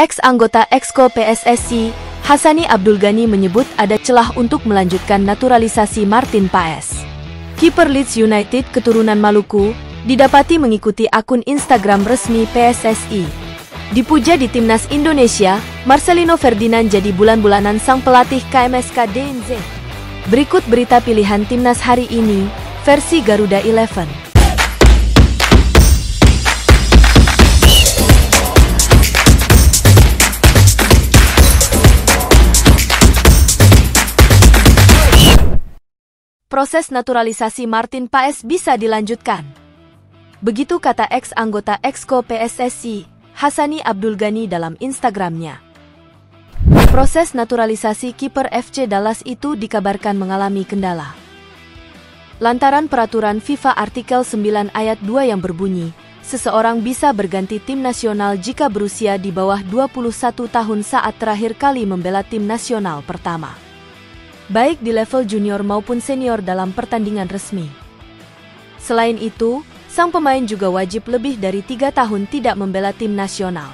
Ex-anggota Exco PSSI, Hassani Abdul Ghani menyebut ada celah untuk melanjutkan naturalisasi Martin Paes. Kiper Leeds United keturunan Maluku didapati mengikuti akun Instagram resmi PSSI. Dipuja di timnas Indonesia, Marcelino Ferdinand jadi bulan-bulanan sang pelatih KMSK DNZ. Berikut berita pilihan timnas hari ini, versi Garuda Eleven. Proses naturalisasi Martin Paes bisa dilanjutkan. Begitu kata ex-anggota Exco PSSI, Hassani Abdul Ghani dalam Instagramnya. Proses naturalisasi kiper FC Dallas itu dikabarkan mengalami kendala. Lantaran peraturan FIFA artikel 9 ayat 2 yang berbunyi, seseorang bisa berganti tim nasional jika berusia di bawah 21 tahun saat terakhir kali membela tim nasional pertama. Baik di level junior maupun senior dalam pertandingan resmi. Selain itu, sang pemain juga wajib lebih dari 3 tahun tidak membela tim nasional.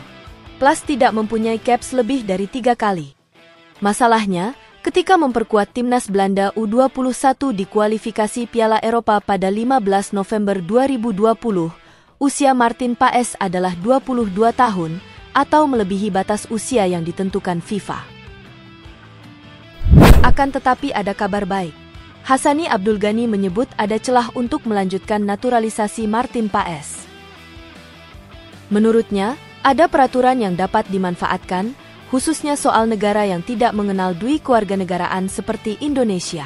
Plus tidak mempunyai caps lebih dari 3 kali. Masalahnya, ketika memperkuat timnas Belanda U21 di kualifikasi Piala Eropa pada 15 November 2020, usia Martin Paes adalah 22 tahun atau melebihi batas usia yang ditentukan FIFA. Akan tetapi ada kabar baik. Hassani Abdul Ghani menyebut ada celah untuk melanjutkan naturalisasi Martin Paes. Menurutnya, ada peraturan yang dapat dimanfaatkan, khususnya soal negara yang tidak mengenal dui kewarganegaraan seperti Indonesia.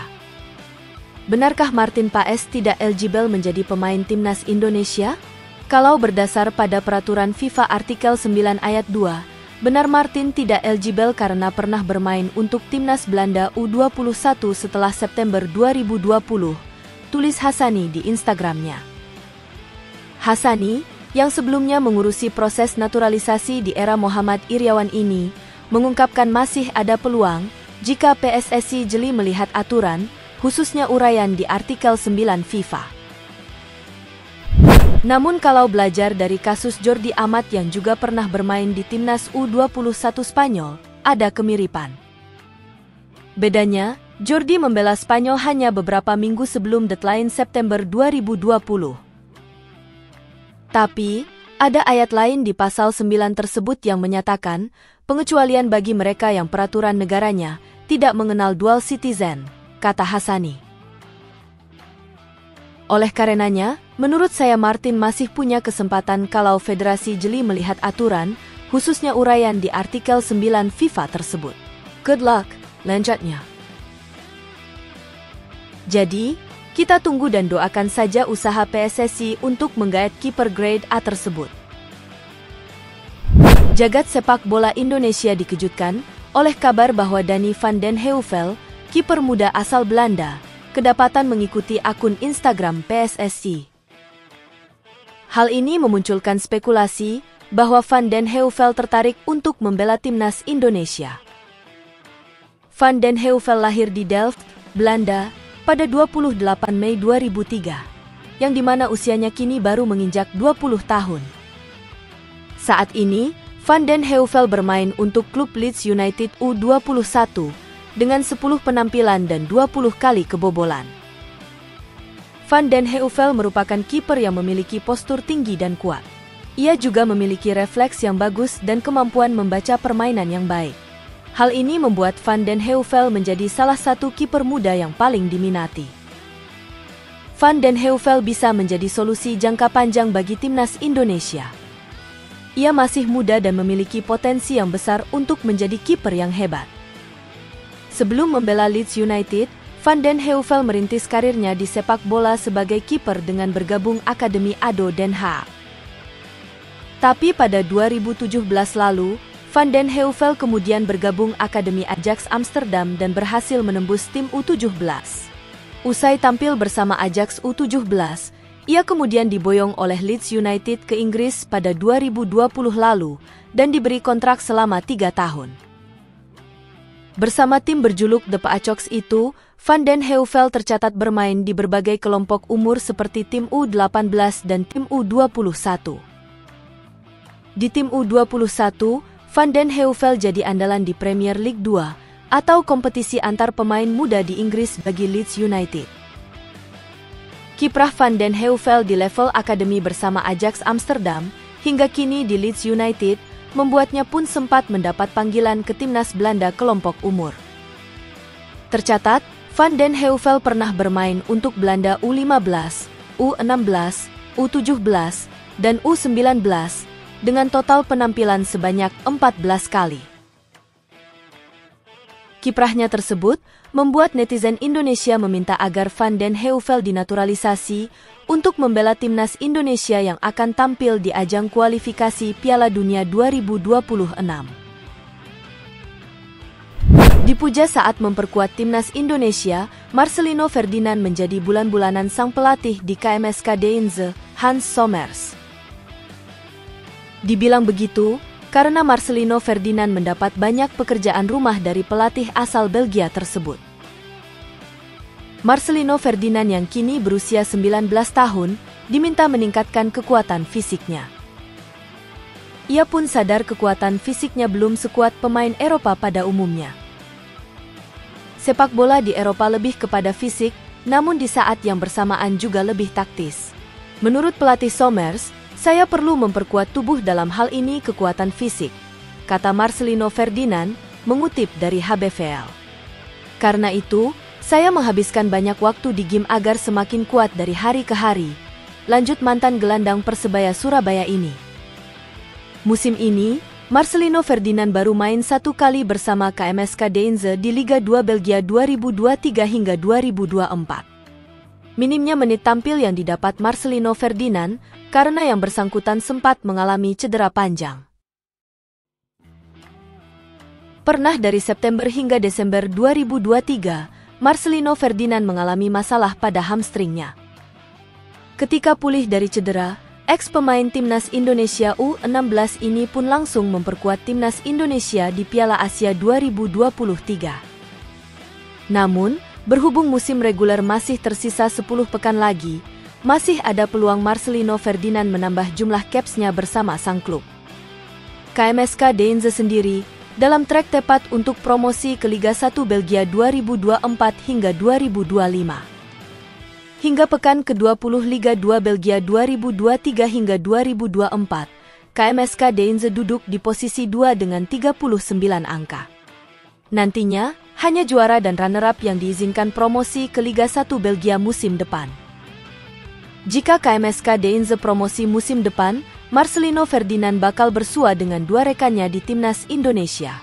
Benarkah Martin Paes tidak eligible menjadi pemain timnas Indonesia? Kalau berdasar pada peraturan FIFA artikel 9 ayat 2, benar Martin tidak eligible karena pernah bermain untuk timnas Belanda U21 setelah September 2020, tulis Hassani di Instagramnya. Hassani, yang sebelumnya mengurusi proses naturalisasi di era Muhammad Iryawan ini, mengungkapkan masih ada peluang jika PSSI jeli melihat aturan, khususnya uraian di artikel 9 FIFA. Namun kalau belajar dari kasus Jordi Amat yang juga pernah bermain di timnas U21 Spanyol, ada kemiripan. Bedanya, Jordi membela Spanyol hanya beberapa minggu sebelum deadline September 2020. Tapi, ada ayat lain di pasal 9 tersebut yang menyatakan pengecualian bagi mereka yang peraturan negaranya tidak mengenal dual citizen, kata Hassani. Oleh karenanya, menurut saya Martin masih punya kesempatan kalau federasi jeli melihat aturan, khususnya uraian di artikel 9 FIFA tersebut. Good luck, lanjutnya. Jadi, kita tunggu dan doakan saja usaha PSSI untuk menggait kiper grade A tersebut. Jagat sepak bola Indonesia dikejutkan oleh kabar bahwa Danny van den Heuvel, kiper muda asal Belanda, kedapatan mengikuti akun Instagram PSSI. Hal ini memunculkan spekulasi bahwa Van den Heuvel tertarik untuk membela timnas Indonesia. Van den Heuvel lahir di Delft, Belanda, pada 28 Mei 2003, yang dimana usianya kini baru menginjak 20 tahun. Saat ini, Van den Heuvel bermain untuk klub Leeds United U21, dengan 10 penampilan dan 20 kali kebobolan. Van den Heuvel merupakan kiper yang memiliki postur tinggi dan kuat. Ia juga memiliki refleks yang bagus dan kemampuan membaca permainan yang baik. Hal ini membuat Van den Heuvel menjadi salah satu kiper muda yang paling diminati. Van den Heuvel bisa menjadi solusi jangka panjang bagi timnas Indonesia. Ia masih muda dan memiliki potensi yang besar untuk menjadi kiper yang hebat. Sebelum membela Leeds United, Van den Heuvel merintis karirnya di sepak bola sebagai kiper dengan bergabung Akademi ADO Den Haag. Tapi pada 2017 lalu, Van den Heuvel kemudian bergabung Akademi Ajax Amsterdam dan berhasil menembus tim U17. Usai tampil bersama Ajax U17, ia kemudian diboyong oleh Leeds United ke Inggris pada 2020 lalu dan diberi kontrak selama 3 tahun. Bersama tim berjuluk The Pacoks itu, Van den Heuvel tercatat bermain di berbagai kelompok umur seperti tim U18 dan tim U21. Di tim U21, Van den Heuvel jadi andalan di Premier League 2 atau kompetisi antar pemain muda di Inggris bagi Leeds United. Kiprah Van den Heuvel di level akademi bersama Ajax Amsterdam hingga kini di Leeds United membuatnya pun sempat mendapat panggilan ke timnas Belanda kelompok umur. Tercatat, Van den Heuvel pernah bermain untuk Belanda U15, U16, U17, dan U19 dengan total penampilan sebanyak 14 kali. Kiprahnya tersebut membuat netizen Indonesia meminta agar Van den Heuvel dinaturalisasi untuk membela timnas Indonesia yang akan tampil di ajang kualifikasi Piala Dunia 2026. Dipuja saat memperkuat timnas Indonesia, Marcelino Ferdinand menjadi bulan-bulanan sang pelatih di KMSK Deinze, Hans Sommers. Dibilang begitu, karena Marcelino Ferdinand mendapat banyak pekerjaan rumah dari pelatih asal Belgia tersebut. Marcelino Ferdinand yang kini berusia 19 tahun, diminta meningkatkan kekuatan fisiknya. Ia pun sadar kekuatan fisiknya belum sekuat pemain Eropa pada umumnya. Sepak bola di Eropa lebih kepada fisik, namun di saat yang bersamaan juga lebih taktis. Menurut pelatih Sommers, saya perlu memperkuat tubuh dalam hal ini kekuatan fisik, kata Marcelino Ferdinand, mengutip dari HBVL. Karena itu, saya menghabiskan banyak waktu di gym agar semakin kuat dari hari ke hari, lanjut mantan gelandang Persebaya Surabaya ini. Musim ini, Marcelino Ferdinand baru main 1 kali bersama KMSK Deinze di Liga 2 Belgia 2023 hingga 2024. Minimnya menit tampil yang didapat Marcelino Ferdinand karena yang bersangkutan sempat mengalami cedera panjang. Pernah dari September hingga Desember 2023, Marcelino Ferdinand mengalami masalah pada hamstringnya. Ketika pulih dari cedera, ex-pemain timnas Indonesia U16 ini pun langsung memperkuat timnas Indonesia di Piala Asia 2023. Namun, berhubung musim reguler masih tersisa 10 pekan lagi, masih ada peluang Marcelino Ferdinand menambah jumlah caps-nya bersama sang klub. KMSK Deinze sendiri dalam trek tepat untuk promosi ke Liga 1 Belgia 2024 hingga 2025. Hingga pekan ke-20 Liga 2 Belgia 2023 hingga 2024, KMSK Deinze duduk di posisi 2 dengan 39 angka. Nantinya, hanya juara dan runner-up yang diizinkan promosi ke Liga 1 Belgia musim depan. Jika KMSK Deinze promosi musim depan, Marcelino Ferdinand bakal bersua dengan 2 rekannya di timnas Indonesia,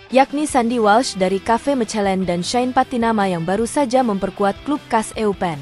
yakni Sandy Walsh dari KV Mechelen dan Shane Patinama yang baru saja memperkuat klub KAS Eupen.